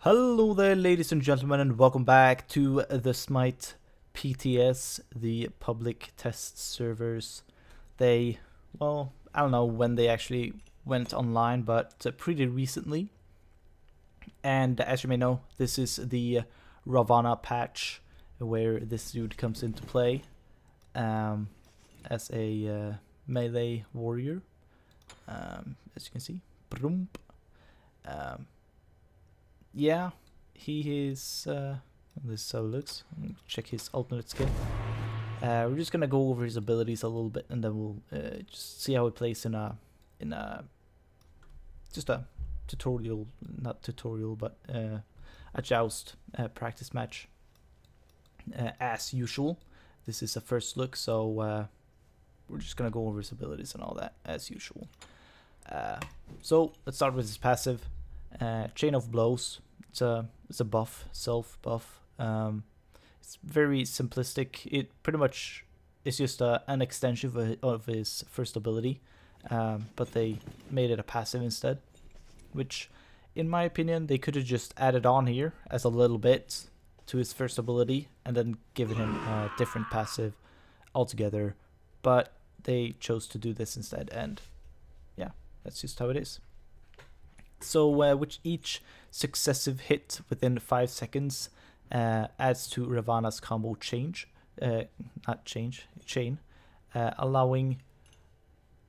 Hello there, ladies and gentlemen, and welcome back to the Smite PTS, the public test servers. Well, I don't know when they actually went online, but pretty recently. And as you may know, this is the Ravana patch, where this dude comes into play as a melee warrior, as you can see. Broom. Yeah, he is. This is how it looks. Check his ultimate skill. We're just gonna go over his abilities a little bit, and then we'll just see how it plays in a just a tutorial, not tutorial, but a joust practice match. As usual, this is a first look, so we're just gonna go over his abilities and all that as usual. So let's start with his passive. Chain of Blows. It's a buff, self buff. It's very simplistic. It pretty much is just an extension of his first ability, but they made it a passive instead, which in my opinion they could have just added on here as a little bit to his first ability and then given him a different passive altogether, but they chose to do this instead, and yeah, that's just how it is. So with each successive hit within 5 seconds adds to Ravana's combo chain, allowing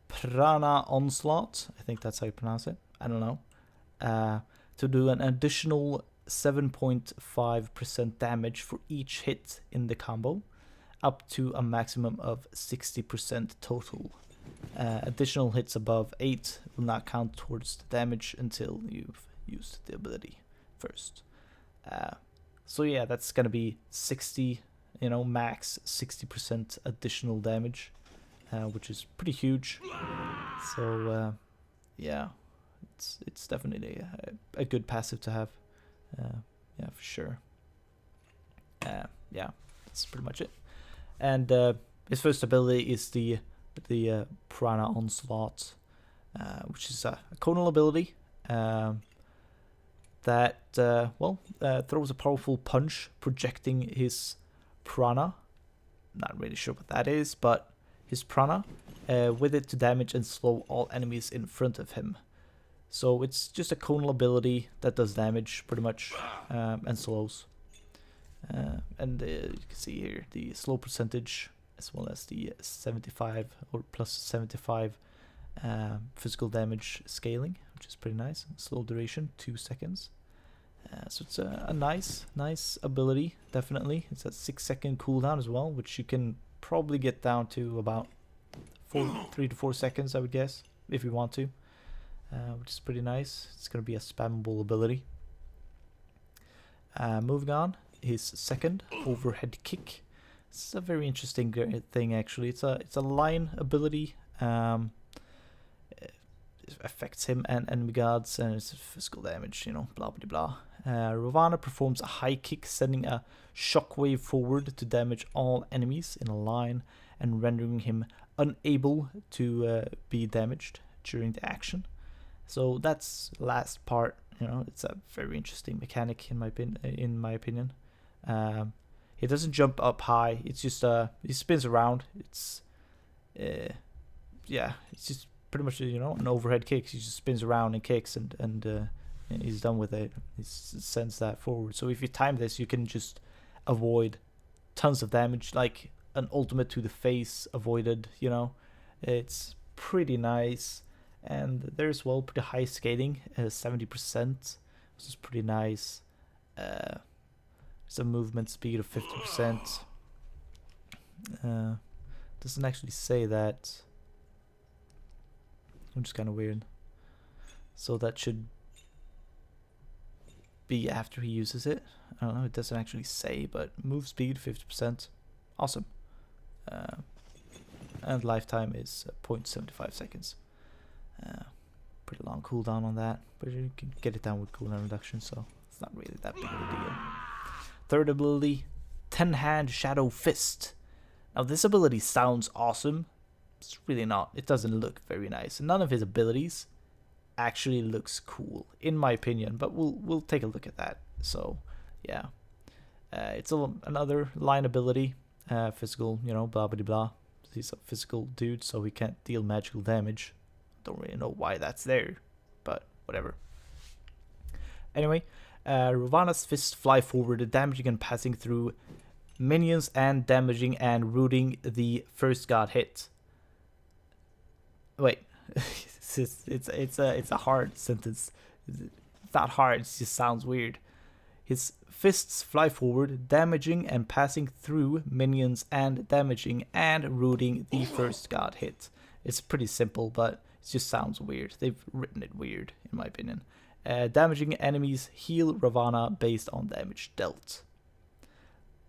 Prana Onslaught, I think that's how you pronounce it, I don't know, to do an additional 7.5% damage for each hit in the combo, up to a maximum of 60% total. Additional hits above 8 will not count towards the damage until you've used the ability first. So yeah, that's gonna be 60, max 60% additional damage, which is pretty huge. So yeah, it's definitely a good passive to have. Yeah, for sure. Yeah, that's pretty much it. And his first ability is the Prana Onslaught, which is a conal ability that throws a powerful punch projecting his prana. Not really sure what that is, but his prana with it to damage and slow all enemies in front of him. So it's just a conal ability that does damage pretty much and slows. And you can see here the slow percentage, as well as the 75 or plus 75 physical damage scaling, which is pretty nice. Slow duration, 2 seconds. So it's a nice ability, definitely. It's a 6-second cooldown as well, which you can probably get down to about 3 to 4 seconds, I would guess, if you want to, which is pretty nice. It's going to be a spammable ability. Moving on, his second overhead kick. This is a very interesting thing, actually. It's a line ability. It affects him and enemy guards, and it's physical damage, blah blah blah. Ravana performs a high kick, sending a shockwave forward to damage all enemies in a line and rendering him unable to be damaged during the action. So that's the last part. It's a very interesting mechanic in my opinion. He doesn't jump up high. It's just he spins around. It's it's just pretty much an overhead kick. He just spins around and kicks, and he's done with it. He sends that forward. So if you time this, you can just avoid tons of damage, like an ultimate to the face avoided. It's pretty nice, and there's pretty high scaling, 70%, which is pretty nice. Some movement speed of 50%. Doesn't actually say that, which is kind of weird. So that should be after he uses it. I don't know, it doesn't actually say, but move speed 50%. Awesome. And lifetime is 0.75 seconds. Pretty long cooldown on that, but you can get it down with cooldown reduction, so it's not really that big of a deal. Third ability, 10-hand Shadow Fist. Now this ability sounds awesome. It's really not. It doesn't look very nice. None of his abilities actually looks cool, in my opinion. But we'll take a look at that. So, yeah. It's another line ability. Physical, you know, blah, blah, blah. He's a physical dude, so he can't deal magical damage. Don't really know why that's there, but whatever. Anyway, Ravana's fists fly forward, damaging and passing through minions and damaging and rooting the first god hit. Wait, it's a hard sentence. It's not hard, it just sounds weird. His fists fly forward, damaging and passing through minions and damaging and rooting the first god hit. It's pretty simple, but it just sounds weird. They've written it weird, in my opinion. Damaging enemies heal Ravana based on damage dealt.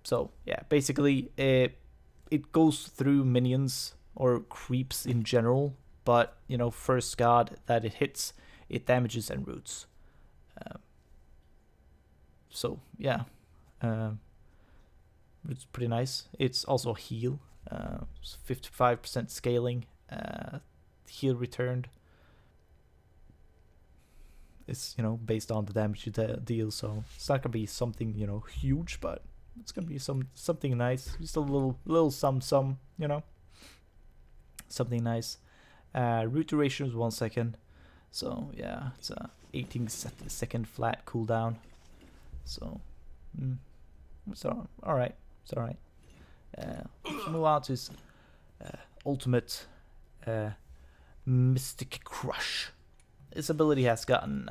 So, yeah, basically, it goes through minions or creeps in general, but, you know, first god that it hits, it damages and roots. So, yeah, it's pretty nice. It's also heal, 55% scaling, heal returned. It's, you know, based on the damage you deal, so it's not gonna be something, you know, huge, but it's gonna be something nice. Just a little some, you know, something nice. Root duration is 1 second, so yeah, it's a 18-second flat cooldown. So, it's alright. It's alright. Let's move on to his ultimate Mystic Crush. This ability has gotten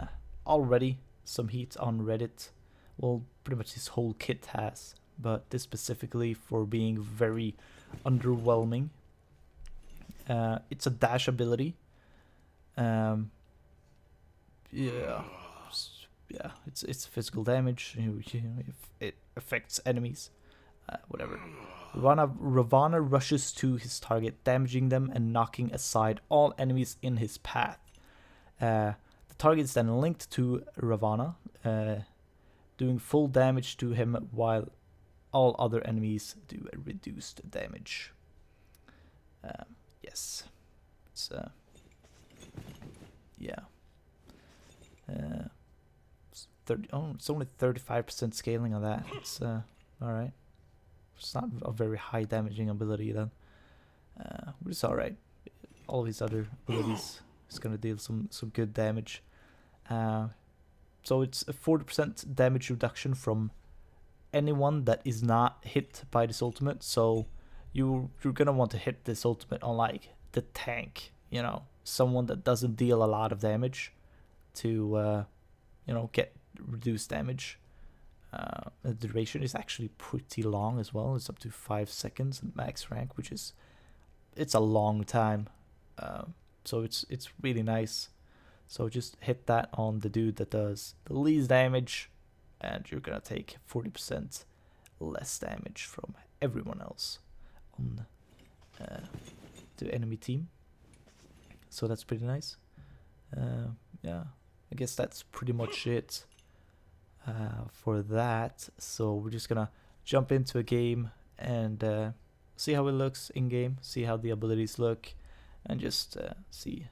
already some heat on Reddit. Well, pretty much his whole kit has, but this specifically for being very underwhelming. It's a dash ability. Yeah, it's physical damage. It affects enemies. Whatever. Ravana rushes to his target, damaging them and knocking aside all enemies in his path. The target is then linked to Ravana, doing full damage to him while all other enemies do a reduced damage. Yes. It's yeah. It's only 35% scaling on that. It's alright. It's not a very high damaging ability then. But it's alright. All his other abilities is gonna deal some good damage. So it's a 40% damage reduction from anyone that is not hit by this ultimate. So you're gonna want to hit this ultimate on like the tank, you know, someone that doesn't deal a lot of damage to you know, get reduced damage. The duration is actually pretty long as well. It's up to 5 seconds at max rank, which is it's a long time. So it's really nice. So just hit that on the dude that does the least damage, and you're gonna take 40% less damage from everyone else on the enemy team. So that's pretty nice. Yeah, I guess that's pretty much it for that. So we're just gonna jump into a game and see how it looks in game, see how the abilities look, and just see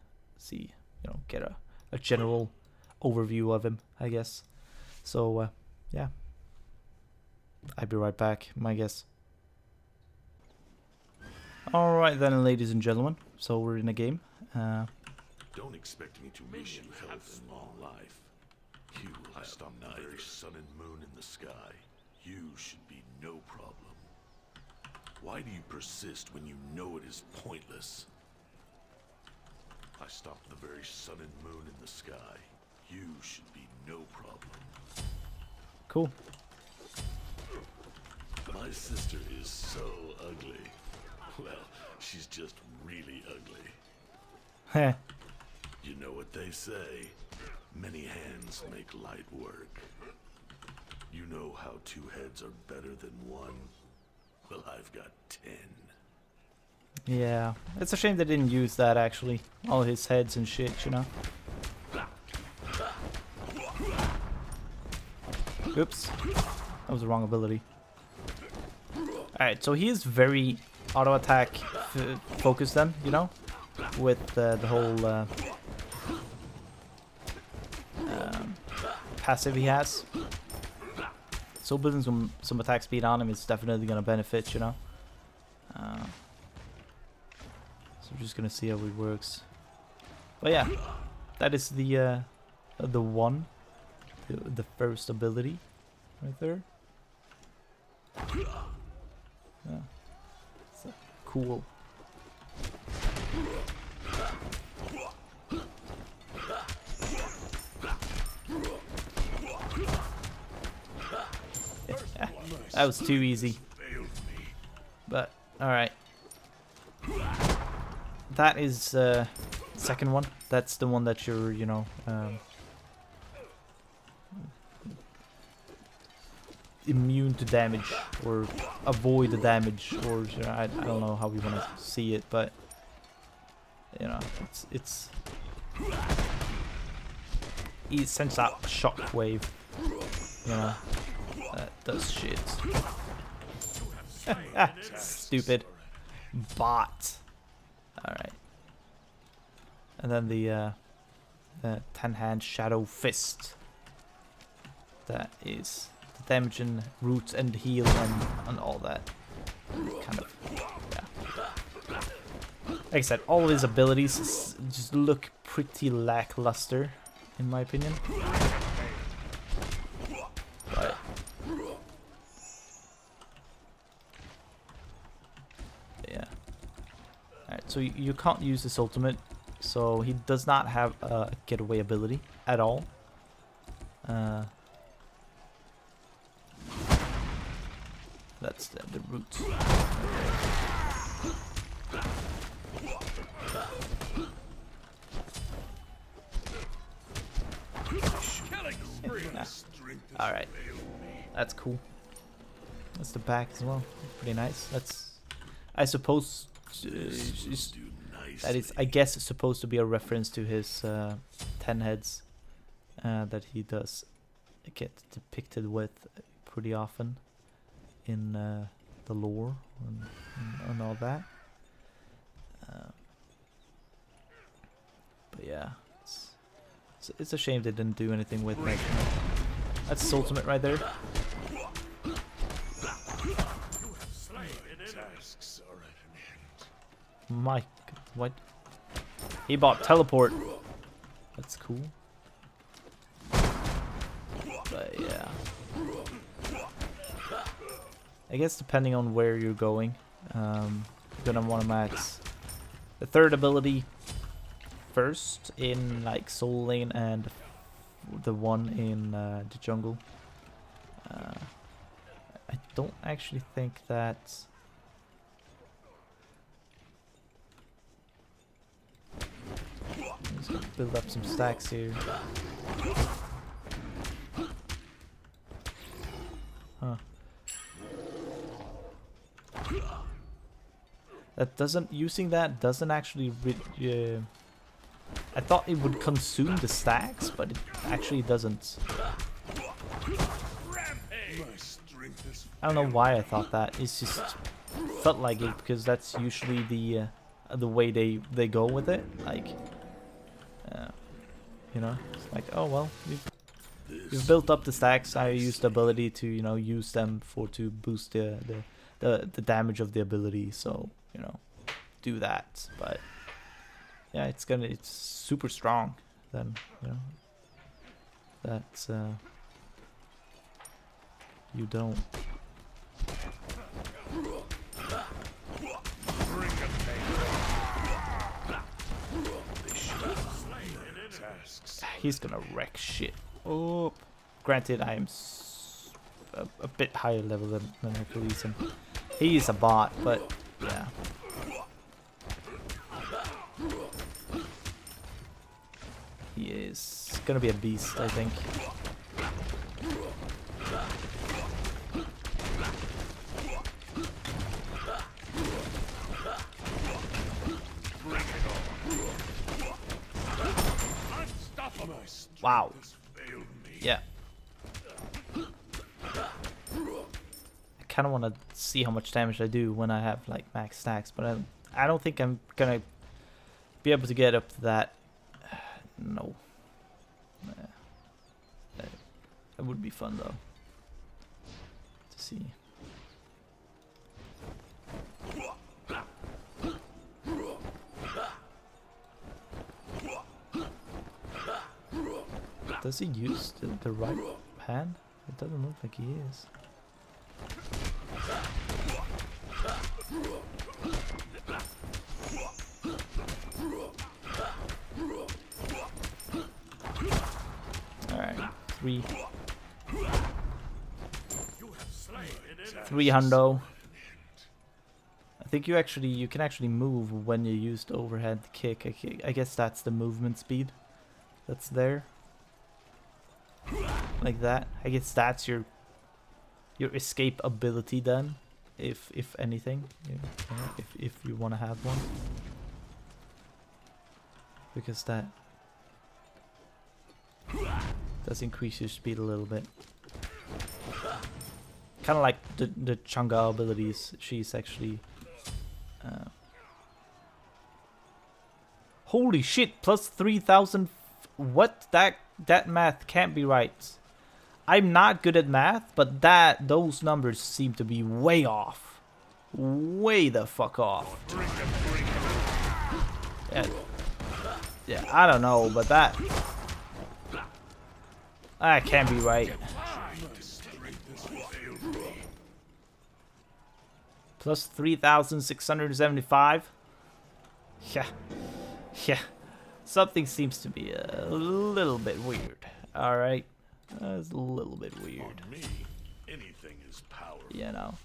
you know, get a general overview of him, I guess. So yeah, I'll be right back, my guess. Alright then, ladies and gentlemen, so we're in a game. Don't expect me to wish you health and long life. You will stop the very sun and moon in the sky. You should be no problem. Why do you persist when you know it is pointless? I stopped the very sun and moon in the sky. You should be no problem. Cool. My sister is so ugly. Well, she's just really ugly. Heh. You know what they say. Many hands make light work. You know how 2 heads are better than 1? Well, I've got 10. Yeah, it's a shame they didn't use that actually. All his heads and shit, you know. Oops. That was the wrong ability. Alright, so he is very auto attack focused then, you know? With the whole passive he has. So building some attack speed on him is definitely gonna benefit, you know. So we're just gonna see how it works. But yeah, that is the one, the first ability, right there. Yeah, so cool. Yeah, that was too easy. But alright. That is second one. That's the one that you're, you know, immune to damage or avoid the damage, or you know, I don't know how we want to see it, but you know, it sends out a shockwave, you know, that does shit. Stupid bot. All right, and then the 10-hand shadow fist. That is damaging root and heal and all that kind of, yeah. Like I said, all of his abilities just look pretty lackluster in my opinion. But yeah. Alright, so you can't use this ultimate, so he does not have a getaway ability at all. That's the root. Alright. That's cool. That's the back as well. Pretty nice. That's, I suppose, that is, I guess, it's supposed to be a reference to his 10 heads that he does get depicted with pretty often in the lore and all that. But yeah, it's a shame they didn't do anything with it. That's his ultimate right there. Mike, what? He bought teleport. That's cool. But yeah, I guess depending on where you're going, you're gonna want to max the third ability first in like Soul Lane and the one in the jungle. I don't actually think that. Let's go build up some stacks here. Huh. That doesn't, using that doesn't actually I thought it would consume the stacks, but it actually doesn't. I don't know why I thought that. It's just felt like it because that's usually the way they go with it. Like, you know, it's like, oh well, you've built up the stacks. I used the ability to, you know, use them to boost the damage of the ability. So, you know, do that. But yeah, it's super strong. Then, you know, that's you don't. He's gonna wreck shit. Oh, granted, I am a bit higher level than Hercules, and he's a bot, but yeah. He is gonna be a beast, I think. Wow. Yeah. I kind of want to see how much damage I do when I have like max stacks, but I don't think I'm gonna be able to get up to that. No. That would be fun though. To see. Does he use the right hand? It doesn't look like he is. Alright, 300. I think you can actually move when you use the overhead kick. I guess that's the movement speed that's there. Like that. I guess that's your escape ability then, if anything, if you want to have one, because that does increase your speed a little bit. Kind of like the Chang'e abilities. She's actually holy shit, plus 3,000. What? That math can't be right. I'm not good at math, but those numbers seem to be way off. Way the fuck off. Yeah, I don't know, but that can't be right. Plus 3,675. Yeah. Something seems to be a little bit weird. All right. It's a little bit weird. On me, anything is powerful. You know.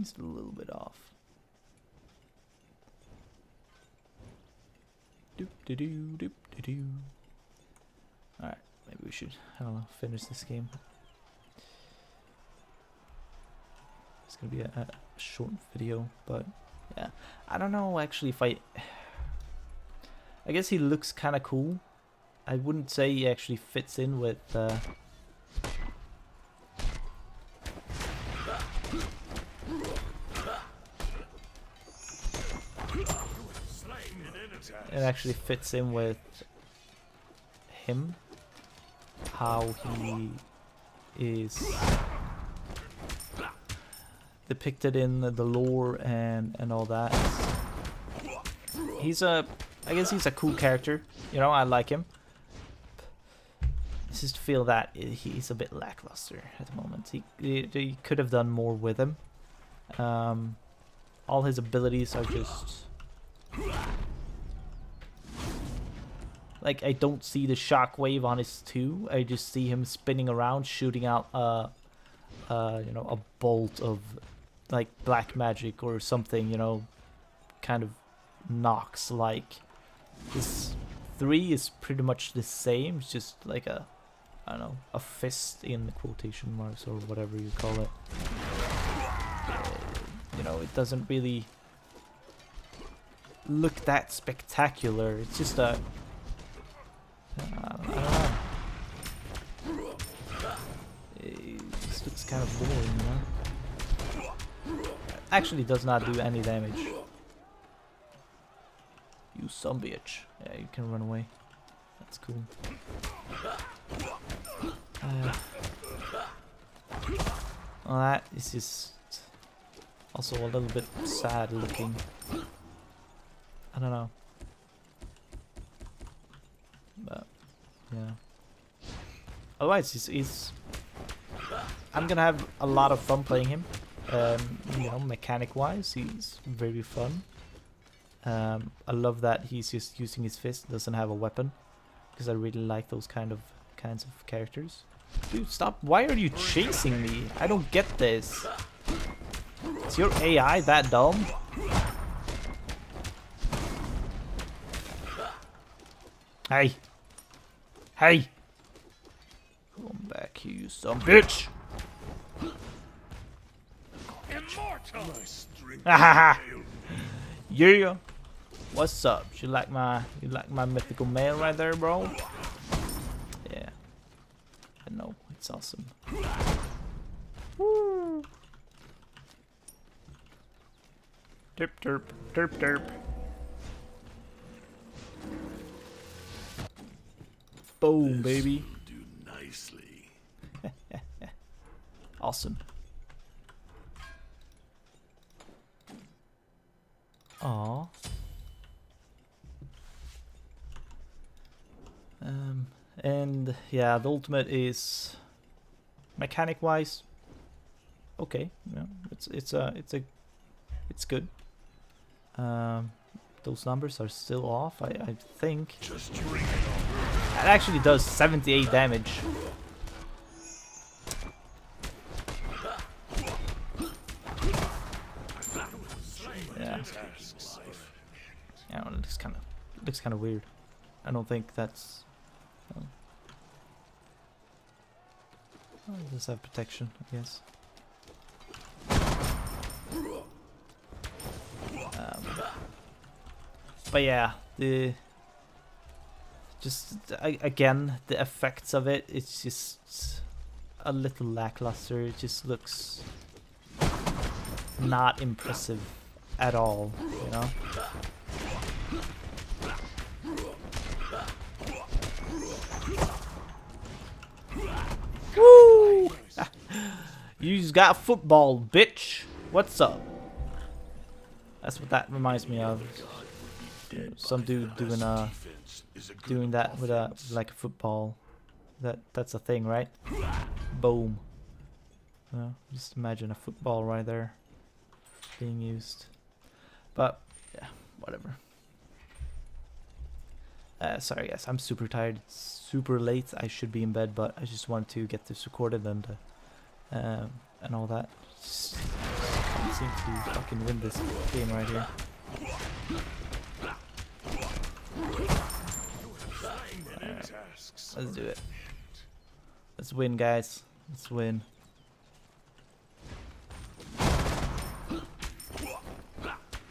It's a little bit off. Doop de doo doop de doo. Alright, maybe we should, I don't know, finish this game. It's gonna be a short video, but yeah. I don't know actually if I guess he looks kinda cool. I wouldn't say he actually fits in with it actually fits in with him, how he is depicted in the lore and all that. I guess he's a cool character, you know, I like him. I just feel that he's a bit lackluster at the moment. He could have done more with him. All his abilities are just like, I don't see the shockwave on his 2. I just see him spinning around, shooting out you know, a bolt of like black magic or something, you know, kind of knocks like. His 3 is pretty much the same. It's just like a, I don't know, a fist in quotation marks or whatever you call it. You know, it doesn't really look that spectacular. It's just a, I don't know. It just looks kind of boring, you know? Actually does not do any damage. You some bitch. Yeah, you can run away. That's cool. Well, that is just also a little bit sad looking. I don't know. But, yeah. Otherwise, he's I'm gonna have a lot of fun playing him. You know, mechanic-wise, he's very fun. I love that he's just using his fist, doesn't have a weapon, because I really like those kinds of characters. Dude, stop! Why are you chasing me? I don't get this. Is your AI that dumb? Hey! Hey! Come back here, you son of a bitch! Hahaha! Yeah! What's up? You like my mythical mail right there, bro? Yeah. I know, it's awesome. Woo! Derp derp derp derp. Boom, baby. Do Awesome. Aww. And yeah, the ultimate is mechanic wise okay. Yeah, it's good. Those numbers are still off, I think. Just drink it all. That actually does 78 damage. Yeah. Yeah, well, it looks kind of weird. I don't think that's. Oh, it does have protection, I guess. But yeah, again, the effects of it, it's just a little lackluster. It just looks not impressive at all, you know? Woo! You just got football, bitch. What's up? That's what that reminds me of. Some dude doing that with like a football. That's a thing, right? Boom. Just imagine a football right there being used. But yeah, whatever. Sorry guys, I'm super tired. It's super late. I should be in bed, but I just wanted to get this recorded and all that. Just can't seem to fucking win this game right here. Let's do it. Let's win, guys. Let's win.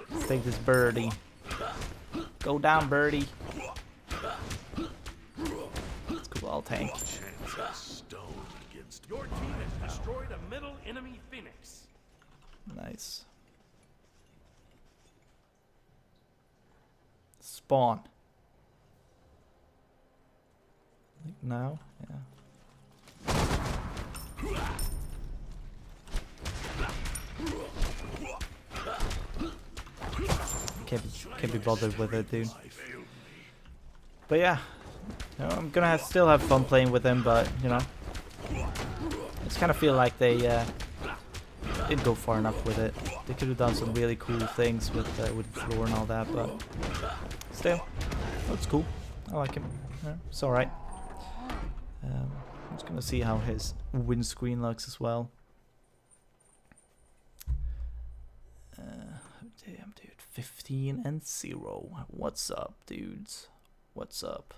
Let's take this birdie. Go down, birdie. Let's go, I'll tank. Your team has destroyed a middle enemy Phoenix. Nice. Spawn. Like now? Yeah. Can't be bothered with it, dude. But yeah, you know, I'm gonna still have fun playing with them, but you know, I just kind of feel like they didn't go far enough with it. They could have done some really cool things with the floor and all that, but still, it's cool. I like him. Yeah, it's all right. I'm just gonna see how his windscreen looks as well. Damn, dude, 15-0. What's up, dudes? What's up?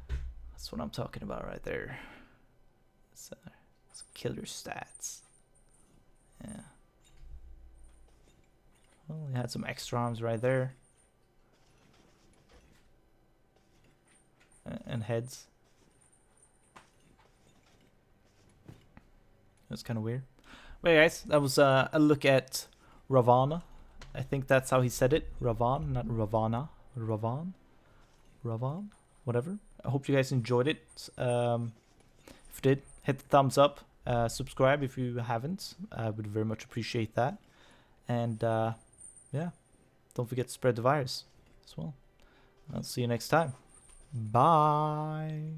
That's what I'm talking about right there. It's killer stats. Yeah. Well, he had some extra arms right there. And heads. That's kind of weird. Well, guys, that was a look at Ravana. I think that's how he said it. Ravan, not Ravana. Ravan? Ravan? Whatever. I hope you guys enjoyed it. If you did, hit the thumbs up. Subscribe if you haven't. I would very much appreciate that. And yeah, don't forget to spread the virus as well. I'll see you next time. Bye.